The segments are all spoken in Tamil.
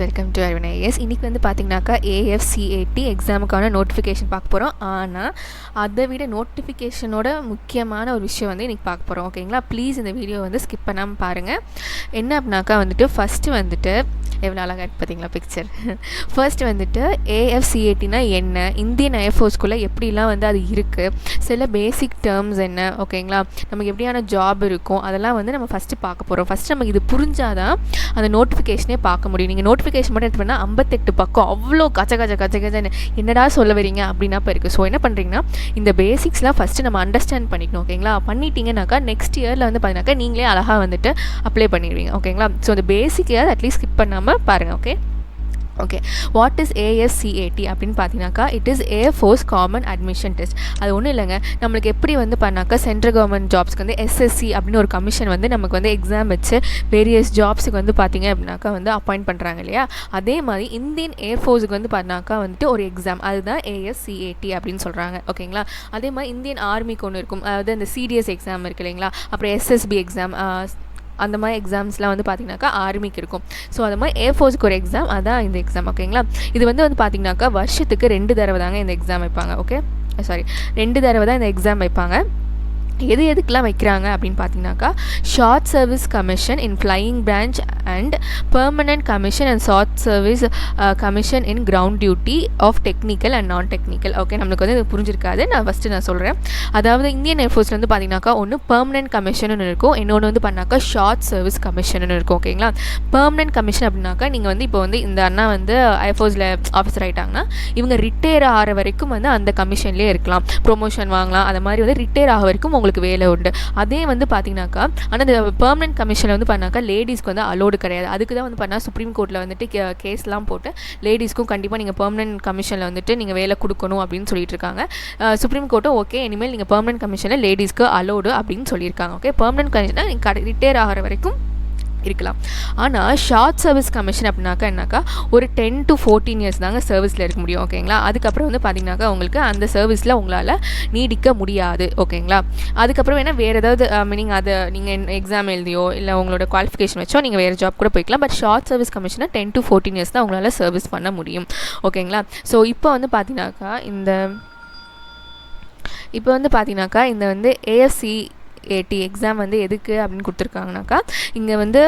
Welcome to Aravind IAS. இன்றைக்கி வந்து பார்த்திங்கனாக்கா AFCAT எக்ஸாமுக்கான நோட்டிஃபிகேஷன் பார்க்க போகிறோம். ஆனால் அதை விட நோட்டிஃபிகேஷனோட முக்கியமான ஒரு விஷயம் வந்து இன்றைக்கி பார்க்க போகிறோம். ஓகேங்களா, ப்ளீஸ் இந்த வீடியோ வந்து ஸ்கிப் பண்ணாமல் பாருங்கள். என்ன அப்படின்னாக்கா வந்துட்டு ஃபஸ்ட்டு வந்துட்டு எவ்வளோ அழகாக பார்த்தீங்களா பிக்சர். ஃபர்ஸ்ட் வந்துட்டு AFCATனா என்ன, இந்தியன் ஏர்ஃபோர்ஸ்குள்ளே எப்படிலாம் வந்து அது இருக்குது, சில பேசிக் டேர்ம்ஸ் என்ன, ஓகேங்களா, நமக்கு எப்படியான ஜாப் இருக்கும், அதெல்லாம் வந்து நம்ம ஃபஸ்ட்டு பார்க்க போகிறோம். ஃபஸ்ட்டு நமக்கு இது புரிஞ்சாதான் அந்த நோட்டிஃபிகேஷனே பார்க்க முடியும். நீங்கள் நோட்டிஃபிகேஷன் மட்டும் எடுத்து பண்ணால் 58 பக்கம் அவ்வளோ கச்சன்னு என்னடா சொல்ல வரீங்க அப்படின்னா இப்போ இருக்குது. ஸோ என்ன பண்ணுறீங்கன்னா இந்த பேசிக்ஸ்லாம் ஃபஸ்ட்டு நம்ம அண்டர்ஸ்டாண்ட் பண்ணிக்கணும். ஓகேங்களா, பண்ணிட்டீங்கன்னாக்கா நெக்ஸ்ட் இயரில் வந்து பார்த்தீங்கன்னாக்கா நீங்களே அழகாக வந்துட்டு அப்ளை பண்ணிடுவீங்க. ஓகேங்களா, ஸோ அந்த பேசிக்கையாவது அட்லீஸ்ட் ஸ்கிப் பண்ணாமல் பாருங்கள். ஓகே, வாட் இஸ் AFCAT அப்படின்னு பார்த்தீங்கன்னாக்கா it is air force common admission test. அது ஒன்றும் இல்லைங்க, நம்மளுக்கு எப்படி வந்து பண்ணாக்கா சென்ட்ரல் கவர்மெண்ட் ஜாப்ஸ்க்கு வந்து SSC அப்படின்னு ஒரு கமிஷன் வந்து நமக்கு வந்து எக்ஸாம் வச்சு வேரியஸ் ஜாப்ஸுக்கு வந்து பார்த்திங்க அப்படின்னாக்கா வந்து அப்பாயிண்ட் பண்ணுறாங்க இல்லையா, அதே மாதிரி இந்தியன் ஏர்ஃபோர்ஸுக்கு வந்து பார்த்தினாக்கா வந்துட்டு ஒரு எக்ஸாம், அதுதான் AFCAT அப்படின்னு சொல்கிறாங்க. ஓகேங்களா, அதே மாதிரி இந்தியன் ஆர்மிக்கு ஒன்று இருக்கும், அதாவது அந்த CDS எக்ஸாம் இருக்குது இல்லைங்களா, அப்புறம் SSB எக்ஸாம், அந்த மாதிரி எக்ஸாம்ஸ்லாம் வந்து பார்த்திங்கனாக்கா ஆர்மிக்கு இருக்கும். ஸோ அது மாதிரி ஏர்ஃபோர்ஸுக்கு ஒரு எக்ஸாம், அதான் இந்த எக்ஸாம். ஓகேங்களா, இது வந்து பார்த்திங்கனாக்கா வருஷத்துக்கு 2 தடவை தாங்க இந்த எக்ஸாம் வைப்பாங்க. ஓகே, 2 தடவை தான் இந்த எக்ஸாம் வைப்பாங்க. எதுக்கெலாம் வைக்கிறாங்க அப்படின்னு பார்த்தீங்கன்னாக்கா short service commission in flying branch and permanent commission and short service commission in ground duty of technical and non technical. Okay, நம்மளுக்கு வந்து இது புரிஞ்சிருக்காது, நான் சொல்கிறேன். அதாவது இந்தியன் ஏர்ஃபோர்ஸில் வந்து பார்த்தீங்கன்னாக்கா ஒன்று பெர்மனன்ட் கமிஷன் இருக்கும், இன்னொன்று வந்து பண்ணாக்கா ஷார்ட் சர்வீஸ் கமிஷன் இருக்கும். ஓகேங்களா, பெர்மனன்ட் கமிஷன் அப்படின்னாக்கா நீங்கள் வந்து இப்போ வந்து இந்த அண்ணா வந்து ஏர்ஃபோர்ஸில் ஆஃபீஸர் ஆகிட்டாங்கன்னா இவங்க ரிட்டையர் ஆகிற வரைக்கும் வந்து அந்த கமிஷன்லேயே இருக்கலாம், ப்ரொமோஷன் வாங்கலாம், அது மாதிரி வந்து ரிட்டையர் ஆக வரைக்கும் உங்களுக்கு வேலை உண்டு. அதே வந்து பார்த்தீங்கன்னாக்கா ஆனால் இந்த பெர்மனன்ட் கமிஷனில் வந்து பண்ணாக்கா லேடிஸ்க்கு வந்து அலோடு கிடையாது. அதுக்கு தான் வந்து பண்ணால் சுப்ரீம் கோர்ட்டில் வந்துட்டு கேஸ்லாம் போட்டு லேடிஸ்க்கும் கண்டிப்பாக நீங்கள் பெர்மனன்ட் கமிஷனில் வந்துட்டு நீங்கள் வேலை கொடுக்கணும் அப்படின்னு சொல்லிட்டு இருக்காங்க. சுப்ரீம் கோர்ட்டும் ஓகே இனிமேல் நீங்கள் பெர்மனன்ட் கமிஷனில் லேடிஸ்க்கு அலோடு அப்படின்னு சொல்லியிருக்காங்க. ஓகே, பெர்மனன்ட் கமிஷனாக நீங்கள் ரிட்டையர் ஆகிற வரைக்கும் இருக்கலாம். ஆனால் ஷார்ட் சர்வீஸ் கமிஷன் அப்படின்னாக்கா என்னாக்கா ஒரு 10 to 14 இயர்ஸ் தாங்க சர்வீஸில் இருக்க முடியும். ஓகேங்களா, அதுக்கப்புறம் வந்து பார்த்தீங்கன்னாக்கா உங்களுக்கு அந்த சர்வீஸில் உங்களால் நீடிக்க முடியாது. ஓகேங்களா, அதுக்கப்புறம் வேணால் வேறு ஏதாவது மீனிங் அதை நீங்கள் எக்ஸாம் எழுதியோ இல்லை உங்களோட குவாலிஃபிகேஷன் வச்சோ நீங்கள் வேறு ஜாப் கூட போய்க்கலாம். பட் ஷார்ட் சர்வீஸ் கமிஷனை 10 to 14 இயர்ஸ் தான் உங்களால் சர்வீஸ் பண்ண முடியும். ஓகேங்களா, ஸோ இப்போ வந்து பார்த்தீங்கன்னாக்கா இந்த வந்து AFCAT எக்ஸாம் வந்து எதுக்கு அப்படின்னு கொடுத்துருக்காங்கனாக்கா இங்கே வந்து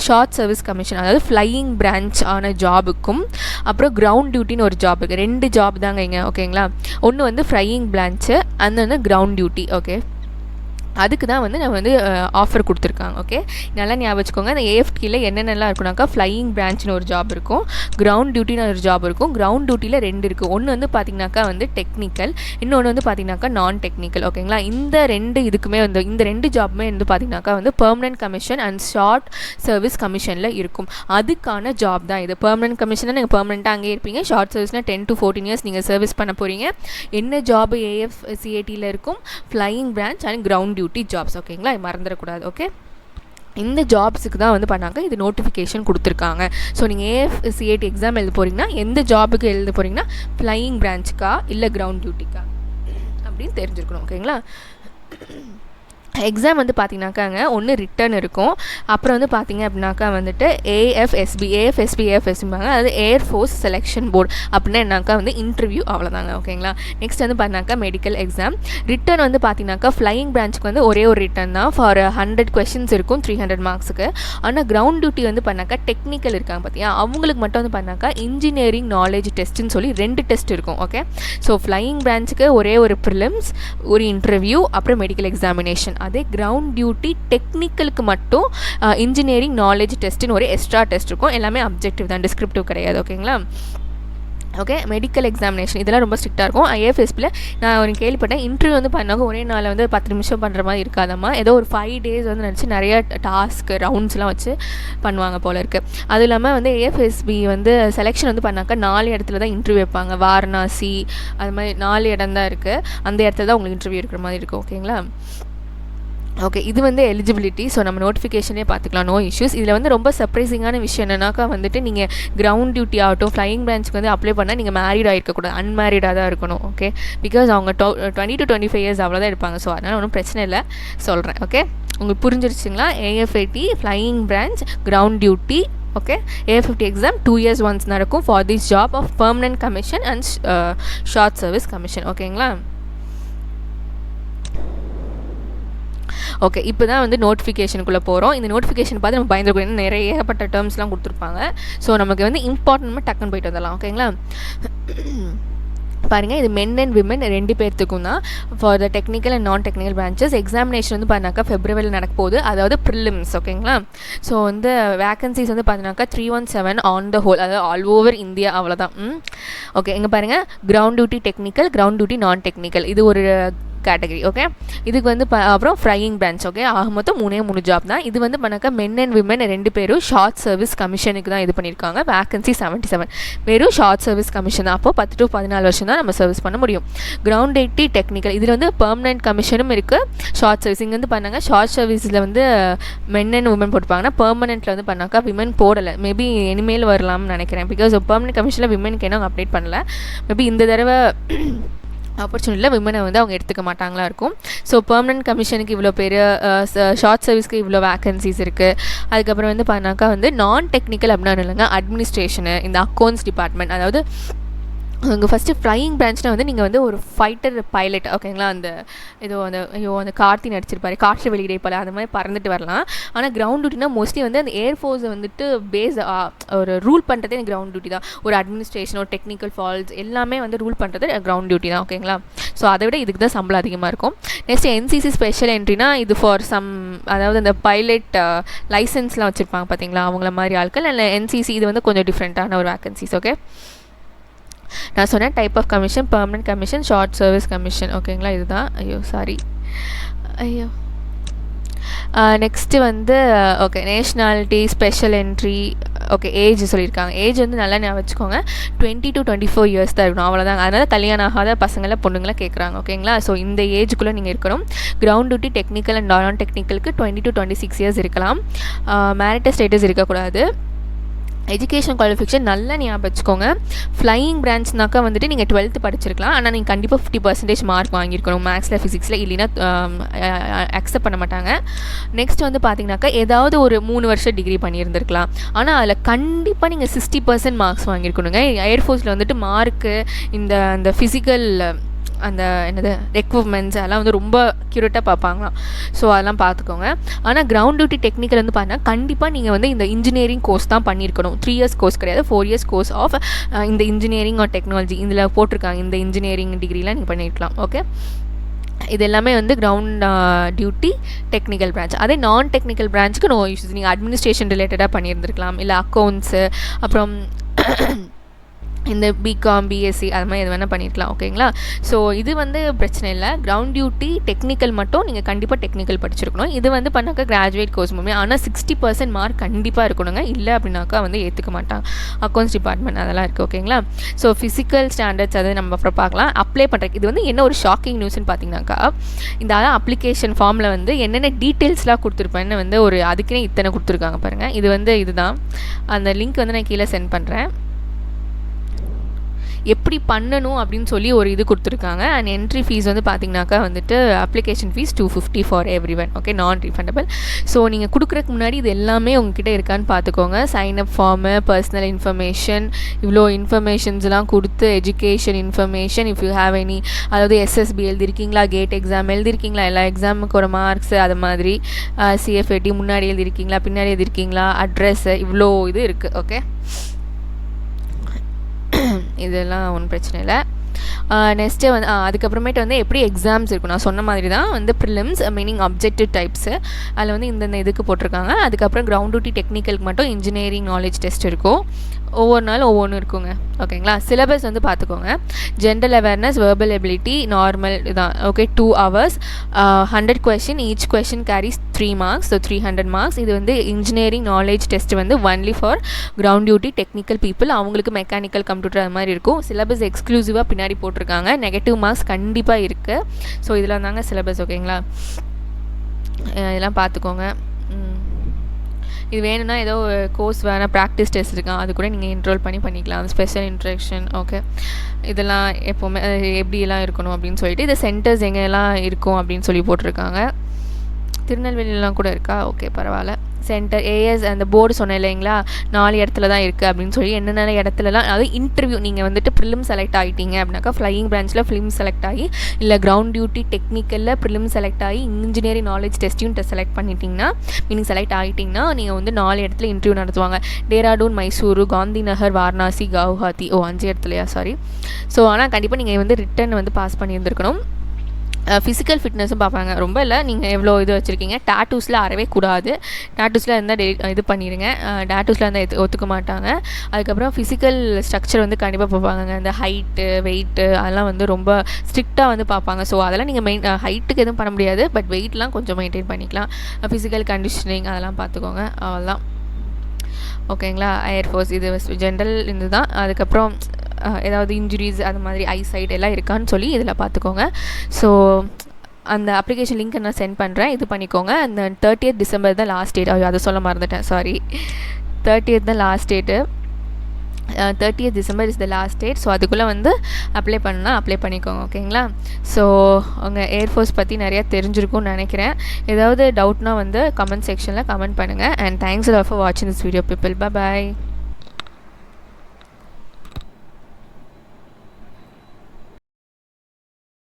ஷார்ட் சர்வீஸ் கமிஷன், அதாவது ஃப்ளையிங் பிரான்ச் ஆன ஜாபுக்கும் அப்புறம் கிரவுண்ட் டியூட்டின்னு ஒரு ஜாப் இருக்குது. 2 ஜாப் தாங்க இங்கே. ஓகேங்களா, ஒன்று வந்து ஃப்ளையிங் பிரான்ச்சு, அந்த வந்து கிரவுண்ட் டியூட்டி. ஓகே, அதுக்கு தான் வந்து நம்ம வந்து ஆஃபர் கொடுத்துருக்காங்க. ஓகே, நல்லா ஞாபகம் வச்சுக்கோங்க. அந்த AFTல என்னென்னலாம் இருக்குனாக்கா ஃப்ளையிங் பிரான்ச்னு ஒரு ஜாப் இருக்கும், கிரவுண்ட் டியூட்டின்னு ஒரு ஜாப் இருக்கும். கிரவுண்ட் டியூட்டியில் 2 இருக்குது. ஒன்று வந்து பார்த்திங்கனாக்கா வந்து டெக்னிக்கல், இன்னொன்று வந்து பார்த்திங்கனாக்கா நான் டெக்னிக்கல். ஓகேங்களா, இந்த 2 இதுக்குமே வந்து இந்த 2 ஜாப்புமே வந்து பார்த்திங்கனாக்கா வந்து permanent commission and short service கமிஷனில் இருக்கும். அதுக்கான ஜாப் தான் இது. பெர்மனன்ட் கமிஷனாக நீங்கள் பெர்மனெண்ட்டாக அங்கேயே இருப்பீங்க, ஷார்ட் சர்வீஸ்னால் 10 to 14 இயர்ஸ் நீங்கள் சர்வீஸ் பண்ண போகிறீங்க. என்ன ஜாப் AFCATயில் இருக்கும்? Flying branch and ground duty jobs. ஓகேங்களா, மறந்துடக்கூடாது. ஓகே, இந்த ஜாப்ஸுக்கு தான் வந்து பண்ணாங்க இது நோட்டிஃபிகேஷன் கொடுத்துருக்காங்க. ஸோ நீங்கள் AFCAT எக்ஸாம் எழுத போகிறீங்கன்னா எந்த ஜாபுக்கு எழுத போகிறீங்கன்னா ஃப்ளையிங் பிரான்ச்சுக்கா இல்லை கிரவுண்ட் டியூட்டிக்கா அப்படின்னு தெரிஞ்சிருக்கணும். ஓகேங்களா, எக்ஸாம் வந்து பார்த்தீங்கன்னாக்காங்க ஒன்று ரிட்டன் இருக்கும், அப்புறம் வந்து பார்த்தீங்க அப்படின்னாக்கா வந்துட்டு AFSBங்க, அதாவது ஏர்ஃபோர்ஸ் செலெக்ஷன் போர்டு அப்படின்னா என்னாக்கா வந்து இன்டர்வியூ, அவ்வளோதாங்க. ஓகேங்களா, நெக்ஸ்ட் வந்து பார்த்தினாக்கா மெடிக்கல் எக்ஸாம். ரிட்டன் வந்து பார்த்தீங்கன்னாக்கா ஃப்ளையிங் பிரான்ச்சுக்கு வந்து ஒரே ஒரு ரிட்டன் தான் ஃபார் 100 questions இருக்கும், 300 marksக்கு. ஆனால் கிரவுண்ட் டியூட்டி வந்து பண்ணாக்கா டெக்னிக்கல் இருக்காங்க பார்த்தியா, அவங்களுக்கு மட்டும் வந்து பண்ணாக்கா இன்ஜினியரிங் நாலேஜ் டெஸ்ட்டுன்னு சொல்லி 2 டெஸ்ட் இருக்கும். ஓகே, ஸோ ஃப்ளையிங் பிரான்ச்சுக்கு ஒரே ஒரு ப்ரிலிம்ஸ், ஒரு இன்டர்வியூ, அப்புறம் மெடிக்கல் எக்ஸாமினேஷன். அதே கிரவுண்ட் டியூட்டி டெக்னிக்கலுக்கு மட்டும் இன்ஜினியரிங் நாலேஜ் டெஸ்ட்டுன்னு ஒரு எக்ஸ்ட்ரா டெஸ்ட் இருக்கும். எல்லாமே அப்ஜெக்டிவ் தான், டிஸ்கிரிப்டிவ் கிடையாது. ஓகேங்களா, ஓகே, மெடிக்கல் எக்ஸாமினேஷன் இதெல்லாம் ரொம்ப ஸ்ட்ரிக்டாக இருக்கும். AFSBயில் நான் ஒரு கேள்விப்பட்டேன், இன்டர்வியூ வந்து பண்ணாங்க ஒரே நாளில் வந்து 10 நிமிஷம் பண்ணுற மாதிரி இருக்காதம்மா, ஏதோ ஒரு 5 days வந்து நினச்சி நிறைய டாஸ்க் ரவுண்ட்ஸ்லாம் வச்சு பண்ணுவாங்க போல இருக்குது. அதுவும் இல்லாமல் வந்து AFSB வந்து செலெக்ஷன் வந்து பண்ணாக்கா 4 இடத்துல தான் இன்டர்வியூ வைப்பாங்க. வாரணாசி அது மாதிரி 4 இடம் தான் இருக்குது, அந்த இடத்துல தான் உங்களுக்கு இன்டர்வியூ இருக்கிற மாதிரி இருக்கும். ஓகேங்களா, ஓகே, இது வந்து எலிஜிபிலிட்டி. ஸோ நம்ம நோட்டிஃபிகேஷனே பார்த்துக்கலாம், நோ இஷ்யூஸ். இதில் வந்து ரொம்ப சர்ப்ரைசிங்கான விஷயம் என்னன்னாக்கா வந்துட்டு நீங்கள் கிரவுண்ட் டியூட்டி ஆகட்டும் ஃப்ளையிங் பிரான்ச்சுக்கு வந்து அப்ளை பண்ணால் நீங்கள் மேரிட் ஆகிருக்கக்கூடாது, அன்மேரிடாக தான் இருக்கணும். ஓகே, பிகாஸ் அவங்க 20 to 25 years அவ்வளோதான் இருப்பாங்க. ஸோ அதனால் ஒன்றும் பிரச்சனை இல்லை சொல்கிறேன். ஓகே, உங்களுக்கு புரிஞ்சிருச்சுங்களா? AFAT flying branch, ground duty, okay. A50 exam 2 years once நடக்கும் for this job of permanent commission and short service commission. ஓகேங்களா? ஓகே, இப்போ தான் வந்து நோட்டிஃபிகேஷனுக்குள்ளே போகிறோம். இந்த நோட்டிஃபிகேஷன் பார்த்து நம்ம பயந்துருக்கணும், நிறைய ஏகப்பட்ட டேர்ம்ஸ்லாம் கொடுத்துருப்பாங்க. ஸோ நமக்கு வந்து இம்பார்ட்டன்ட் டக்குன்னு போயிட்டு வந்துடலாம். ஓகேங்களா? பாருங்கள், இது மென் அண்ட் விமன் 2 பேர்த்துக்கும் தான் for the technical and non technical branches. Examination வந்து பார்த்தினாக்கா ஃபெப்ரவரியில் நடக்க போகுது, அதாவது ப்ரிலிம்ஸ். ஓகேங்களா? ஸோ வந்து வேகன்சிஸ் வந்து பார்த்தினாக்கா 317 ஆன் த ஹோல், அதாவது ஆல் ஓவர் இந்தியா, அவ்வளோதான். ஓகே, இங்கே பாருங்கள், ground duty technical, ground duty நான் டெக்னிக்கல், இது ஒரு கேட்டகரி. ஓகே, இதுக்கு வந்து அப்புறம் ஃப்ரையிங் பிரான்ச். ஓகே, ஆக மொத்தம் 3 ஜாப் தான். இது வந்து பண்ணாக்கா மென் அண்ட் விமன் 2 பேரும் ஷார்ட் சர்வீஸ் கமிஷனுக்கு தான் இது பண்ணியிருக்காங்க. வேகன்சி 77, வெறும் ஷார்ட் சர்வீஸ் கமிஷன் தான். அப்போ 10 to 14 வருஷம் தான் நம்ம சர்வீஸ் பண்ண முடியும். கிரவுண்ட் டியூட்டி டெக்னிக்கல், இதில் வந்து பெர்மனன்ட் கமிஷனும் இருக்குது, ஷார்ட் சர்வீஸ். இங்கே வந்து பண்ணாங்க ஷார்ட் சர்வீஸில் வந்து மென் அண்ட் உமன் போட்டுப்பாங்கன்னா, பெர்மனெண்ட்டில் வந்து பண்ணாக்கா விமன் போடலை. மேபி இனிமேல் வரலாம்னு நினைக்கிறேன். பிகாஸ் பெர்மனன்ட் கமிஷனில் விமனுக்கு என்ன அப்டேட் பண்ணல. மேபி இந்த தடவை ஆப்பர்ச்சுனிட்டியில் விமனை வந்து அவங்க எடுத்துக்க மாட்டாங்களா இருக்கும். ஸோ பெர்மனன்ட் கமிஷனுக்கு இவ்வளோ பேர், ஷார்ட் சர்வீஸ்க்கு இவ்வளோ வேகன்சிஸ் இருக்குது. அதுக்கப்புறம் வந்து பண்ணாக்கா வந்து நான் டெக்னிக்கல் அப்படின்னா இல்லைங்க, அட்மினிஸ்ட்ரேஷனு, இந்த அக்கௌண்ட்ஸ் டிபார்ட்மெண்ட், அதாவது அங்கே ஃபஸ்ட்டு ஃப்ளையிங் பிரான்ச்னால் வந்து நீங்கள் வந்து ஒரு ஃபைட்டர் பைலட். ஓகேங்களா? அந்த ஏதோ அந்த கார்த்தி நடிச்சிருப்பாரு, காற்று வெளியிடை போல, அந்த மாதிரி பறந்துட்டு வரலாம். ஆனால் கிரவுண்ட் டியூட்டினா மோஸ்ட்லி வந்து அந்த ஏர்ஃபோர்ஸை வந்துட்டு பேஸ் ஒரு ரூல் பண்ணுறதே கிரவுண்ட் டியூட்டி தான். ஒரு அட்மினிஸ்ட்ரேஷன், ஒரு டெக்னிக்கல் ஃபால்ஸ் எல்லாமே வந்து ரூல் பண்ணுறது கிரவுண்ட் டியூட்டி தான். ஓகேங்களா? ஸோ அதை விட இதுக்கு தான் சம்பளம் அதிகமாக இருக்கும். நெக்ஸ்ட் என்சிசி ஸ்பெஷல் என்ட்ரினா, இது ஃபார் சம், அதாவது அந்த பைலட் லைசன்ஸ்லாம் வச்சுருப்பாங்க பார்த்தீங்களா, அவங்கள மாதிரி ஆட்கள். இல்லை என்சிசி, இது வந்து கொஞ்சம் டிஃப்ரெண்ட்டான ஒரு வேகன்சிஸ். ஓகே, நான் சொன்னேன் type of commission, permanent commission, short service commission. ஓகேங்களா? இதுதான். ஐயோ நெக்ஸ்ட்டு வந்து okay, nationality, special entry. Okay, age சொல்லியிருக்காங்க. ஏஜ் வந்து நல்லா ஞாபகம் வச்சுக்கோங்க, 20 to 24 இயர்ஸ் தான் இருக்கணும், அவ்வளோதாங்க. அதனால் கல்யாணம் ஆகாத பசங்களை பொண்ணுங்களை கேட்குறாங்க. ஓகேங்களா? ஸோ இந்த ஏஜுக்குள்ளே நீங்கள் இருக்கணும். கிரவுண்ட் டியூட்டி டெக்னிக்கல் அண்ட் நான் டெக்னிக்கலுக்கு 20 to 26 இயர்ஸ் இருக்கலாம். மேரிட்டல் ஸ்டேட்டஸ் இருக்கக்கூடாது. எஜுகேஷன் குவாலிஃபிகேஷன் நல்லா ஞாபகம் வச்சுக்கோங்க. ஃப்ளையிங் பிரான்ச்னாக்கா வந்துட்டு நீங்கள் 12th படிச்சிருக்கலாம், ஆனால் நீங்கள் கண்டிப்பாக 50% மார்க் வாங்கியிருக்கணும் மேக்ஸில், ஃபிசிக்ஸில், இல்லைன்னா அக்செப்ட் பண்ண மாட்டாங்க. நெக்ஸ்ட் வந்து பார்த்தீங்கன்னாக்கா ஏதாவது ஒரு 3 வருஷம் டிகிரி பண்ணியிருந்துருக்கலாம், ஆனால் அதில் கண்டிப்பாக நீங்கள் 60% மார்க்ஸ் வாங்கியிருக்கணுங்க. ஏர்ஃபோர்ஸில் வந்துட்டு மார்க்கு, அந்த ஃபிசிக்கல், அந்த என்னது ரெக்வயர்மெண்ட்ஸ் அதெல்லாம் வந்து ரொம்ப அக்யூரேட்டாக பார்ப்பாங்களாம். ஸோ அதெல்லாம் பார்த்துக்கோங்க. ஆனால் கிரவுண்ட் டியூட்டி டெக்னிக்கல் வந்து பார்த்தீங்கன்னா கண்டிப்பாக நீங்கள் வந்து இந்த இன்ஜினியரிங் கோர்ஸ் தான் பண்ணியிருக்கணும். 3 years கோர்ஸ் கிடையாது, 4 years கோர்ஸ் ஆஃப் இந்த இன்ஜினியரிங் ஆர் டெக்னாலஜி இதில் போட்டிருக்காங்க. இந்த இன்ஜினியரிங் டிகிரிலாம் நீங்கள் பண்ணியிருக்கலாம். ஓகே, இது எல்லாமே வந்து கிரவுண்ட் டியூட்டி டெக்னிக்கல் பிரான்ச். அதே நான் டெக்னிக்கல் பிரான்ச்சுக்கு நோ இஷ்யூஸ். நீங்கள் அட்மினிஸ்ட்ரேஷன் ரிலேட்டடாக பண்ணியிருந்துருக்கலாம், இல்லை அக்கௌண்ட்ஸு, அப்புறம் இந்த பிகாம், பிஎஸ்சி அது மாதிரி எது வேணால் பண்ணியிருக்கலாம். ஓகேங்களா? ஸோ இது வந்து பிரச்சனை இல்லை. கிரவுண்ட் டியூட்டி டெக்னிக்கல் மட்டும் நீங்கள் கண்டிப்பாக டெக்னிக்கல் படிச்சிருக்கணும். இது வந்து பண்ணாக்கா கிராஜுவேட் கோர்ஸ் மூலமே, ஆனால் 60% மார்க் கண்டிப்பாக இருக்கணுங்க. இல்லை அப்படின்னாக்கா வந்து ஏற்றுக்க மாட்டாங்க. அக்கௌண்ட்ஸ் டிபார்ட்மெண்ட் அதெல்லாம் இருக்குது. ஓகேங்களா? ஸோ ஃபிசிக்கல் ஸ்டாண்டர்ட்ஸ் அது நம்ம அப்புறம் பார்க்கலாம். அப்ளை பண்ணுறதுக்கு இது வந்து என்ன ஒரு ஷாக்கிங் நியூஸ்ன்னு பார்த்தீங்கன்னாக்கா, இந்த அப்ளிகேஷன் ஃபார்மில் வந்து என்னென்ன டீட்டெயில்ஸ்லாம் கொடுத்துருப்பேன்னு வந்து ஒரு அதுக்குன்னே இத்தனை கொடுத்துருக்காங்க பாருங்கள். இது வந்து இதுதான் அந்த லிங்க் வந்து நான் கீழே சென்ட் பண்ணுறேன். எப்படி பண்ணணும் அப்படின்னு சொல்லி ஒரு இது கொடுத்துருக்காங்க. அண்ட் என்ட்ரி ஃபீஸ் வந்து பார்த்திங்கனாக்கா வந்துட்டு application fees 250 for every one. Okay, நான் ரீஃபண்டபிள். ஸோ நீங்கள் கொடுக்குறதுக்கு முன்னாடி இது எல்லாமே உங்ககிட்ட இருக்கான்னு பார்த்துக்கோங்க. சைன்அப் ஃபார்மு, பர்சனல் இன்ஃபர்மேஷன், இவ்வளோ இன்ஃபர்மேஷன்ஸ்லாம் கொடுத்து, education information, if you have any, அதாவது எஸ்எஸ்பி எழுதிருக்கீங்களா, கேட் எக்ஸாம் எழுதிருக்கீங்களா, எல்லா எக்ஸாமுக்கு ஒரு மார்க்ஸ், அது மாதிரி சிஎஃப்ஏடி முன்னாடி எழுதிருக்கீங்களா, பின்னாடி எழுதிருக்கீங்களா, அட்ரஸ்ஸு, இவ்வளோ இது இருக்குது. ஓகே, இதெல்லாம் ஒன்றும் பிரச்சனை இல்லை. நெக்ஸ்ட்டு வந்து அதுக்கப்புறமேட்டு வந்து எப்படி எக்ஸாம்ஸ் இருக்கும் நான் சொன்ன மாதிரி தான் வந்து ப்ரிலிம்ஸ், மீனிங் அப்ஜெக்டிவ் டைப்ஸு, அதில் வந்து இந்த இதுக்கு போட்டிருக்காங்க. அதுக்கப்புறம் கிரவுண்ட் டியூட்டி டெக்னிக்கலுக்கு மட்டும் இன்ஜினியரிங் நாலேஜ் டெஸ்ட் இருக்கும். ஒவ்வொரு நாள் ஒவ்வொன்று இருக்குங்க. ஓகேங்களா? சிலபஸ் வந்து பார்த்துக்கோங்க. General awareness, verbal ability, normal இதான். Okay, 2 hours, 100 question, each question carries 3 marks, so 300 marks. இது வந்து இன்ஜினியரிங் நாலேஜ் டெஸ்ட் வந்து only for ground duty technical people. அவங்களுக்கு மெக்கானிக்கல், கம்ப்யூட்டர் அது மாதிரி இருக்கும். சிலபஸ் எக்ஸ்க்ளூசிவாக பின்னாடி போட்டிருக்காங்க. நெகட்டிவ் மார்க்ஸ் கண்டிப்பாக இருக்குது. ஸோ இதெல்லாம் தாங்க சிலபஸ். ஓகேங்களா? இதெல்லாம் பார்த்துக்கோங்க. இது வேணும்னா ஏதோ கோர்ஸ் வேணால் ப்ராக்டிஸ் டெஸ்ட் இருக்கான், அது கூட நீங்கள் என்ரோல் பண்ணிக்கலாம். அந்த ஸ்பெஷல் இன்ட்ராக்ஷன். ஓகே, இதெல்லாம் எப்போவுமே எப்படியெல்லாம் இருக்கணும் அப்படின்னு சொல்லிட்டு, இது சென்டர்ஸ் எங்கெல்லாம் இருக்கும் அப்படின்னு சொல்லி போட்டிருக்காங்க. திருநெல்வேலியெலாம் கூட இருக்கா? ஓகே, பரவாயில்ல. சென்டர் ஏஎஸ் அந்த போர்டு சொன்னேன் இல்லைங்களா 4 இடத்துல தான் இருக்குது அப்படின்னு சொல்லி என்னென்ன இடத்துலலாம் அதாவது இன்டர்வியூ நீங்கள் வந்துட்டு ப்ரிலிம் செலக்ட் ஆகிட்டீங்க அப்படின்னாக்கா ஃப்ளையிங் பிரான்ச்சில் ஃபிலிம் செலக்ட் ஆகி இல்லை கிரவுண்ட் டியூட்டி டெக்னிக்கலில் ப்ரிலிம் செலக்ட் ஆகி இன்ஜினியரிங் நாலேஜ் டெஸ்ட்டையும் செலக்ட் பண்ணிட்டீங்கன்னா மீனிங் செலக்ட் ஆகிட்டிங்கன்னா நீங்கள் வந்து 4 இடத்துல இன்டர்வியூ நடத்துவாங்க. டேராடூன், மைசூரு, காந்தி நகர், வாரணாசி, கவுஹாத்தி. 5 இடத்துலையா சாரி. ஸோ ஆனால் கண்டிப்பாக நீங்கள் வந்து ரிட்டன் வந்து பாஸ் பண்ணியிருந்துருக்கணும். ஃபிசிக்கல் ஃபிட்னஸும் பார்ப்பாங்க. ரொம்ப இல்லை, நீங்கள் எவ்வளோ இது வச்சுருக்கீங்க. டேட்டூஸில் அறவே கூடாது. டேட்டூஸில் இருந்தால் இது பண்ணிடுங்க. டேட்டூஸில் இருந்தால் ஒத்துக்க மாட்டாங்க. அதுக்கப்புறம் ஃபிசிக்கல் ஸ்ட்ரக்சர் வந்து கண்டிப்பாக பார்ப்பாங்க. இந்த ஹைட்டு, வெயிட்டு அதெல்லாம் வந்து ரொம்ப ஸ்ட்ரிக்டாக வந்து பார்ப்பாங்க. ஸோ அதெல்லாம் நீங்கள் ஹைட்டுக்கு எதுவும் பண்ண முடியாது, பட் வெயிட்லாம் கொஞ்சம் மெயின்டைன் பண்ணிக்கலாம். ஃபிசிக்கல் கண்டிஷனிங் அதெல்லாம் பார்த்துக்கோங்க. அவ்வளோதான். ஓகேங்களா. ஏர்ஃபோர்ஸ் இது ஜென்ரல் இது தான். அதுக்கப்புறம் ஏதாவது இன்ஜுரிஸ் அது மாதிரி ஐசைட் எல்லாம் இருக்கான்னு சொல்லி இதில் பார்த்துக்கோங்க. ஸோ அந்த அப்ளிகேஷன் லிங்க் நான் சென்ட் பண்ணுறேன், இது பண்ணிக்கோங்க. அந்த 30th டிசம்பர் தான் லாஸ்ட் டேட். அதை சொல்ல மறந்துட்டேன், சாரி. 30th தான் last date. 30th December is the last date. So அதுக்குள்ளே வந்து அப்ளை பண்ணால் அப்ளை பண்ணிக்கோங்க. ஓகேங்களா. ஸோ உங்கள் ஏர்ஃபோர்ஸ் பற்றி நிறையா தெரிஞ்சிருக்கும்னு நினைக்கிறேன். ஏதாவது டவுட்னா வந்து கமெண்ட் செக்ஷனில் கமெண்ட் பண்ணுங்கள். அண்ட் தேங்க்ஸ் ஃபார் வாட்சிங் திஸ் வீடியோ பீப்புள். பாய்.